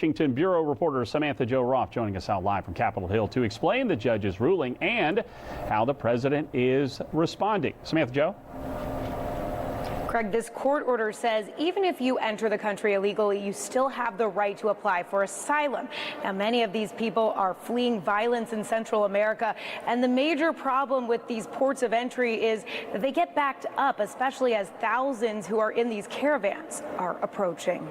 Washington Bureau reporter Samantha-Jo joining us out live from Capitol Hill to explain the judge's ruling and how the president is responding. Samantha-Jo. Craig, this court order says even if you enter the country illegally, you still have the right to apply for asylum. Now, many of these people are fleeing violence in Central America, and the major problem with these ports of entry is that they get backed up, especially as thousands who are in these caravans are approaching.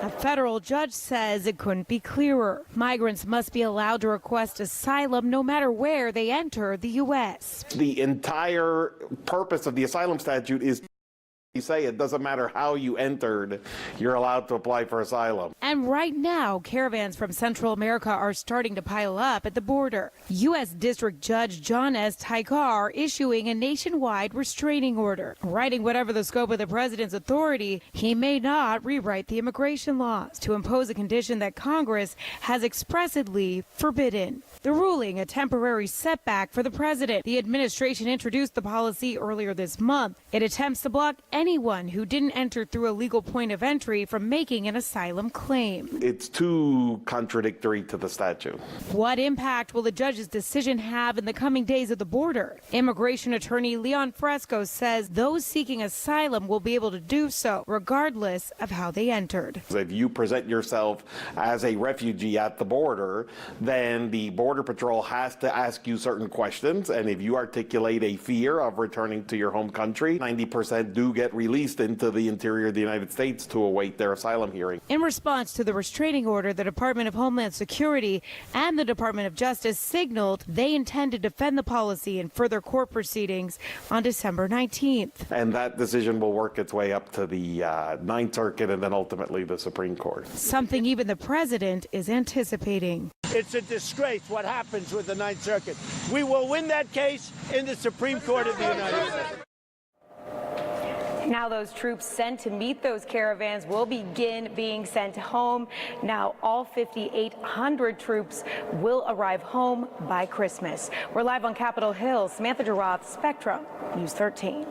A federal judge says it couldn't be clearer. Migrants must be allowed to request asylum no matter where they enter the U.S. The entire purpose of the asylum statute is you say it doesn't matter how you entered, you're allowed to apply for asylum. And right now, caravans from Central America are starting to pile up at the border. U.S. District Judge John S. Tykar issuing a nationwide restraining order. Writing whatever the scope of the president's authority, he may not rewrite the immigration laws to impose a condition that Congress has expressly forbidden. The ruling, a temporary setback for the president. The administration introduced the policy earlier this month. It attempts to block anyone who didn't enter through a legal point of entry from making an asylum claim. It's too contradictory to the statute. What impact will the judge's decision have in the coming days at the border? Immigration attorney Leon Fresco says those seeking asylum will be able to do so regardless of how they entered. If you present yourself as a refugee at the border, then the Border Patrol has to ask you certain questions, and if you articulate a fear of returning to your home country, 90% do get released into the interior of the United States to await their asylum hearing. In response to the restraining order, the Department of Homeland Security and the Department of Justice signaled they intend to defend the policy in further court proceedings on December 19th. And that decision will work its way up to the Ninth Circuit and then ultimately the Supreme Court. Something even the president is anticipating. It's a disgrace what happens with the Ninth Circuit. We will win that case in the Supreme Court of the United States. Now those troops sent to meet those caravans will begin being sent home. Now all 5,800 troops will arrive home by Christmas. We're live on Capitol Hill. Samantha-Jo, Spectrum News 13.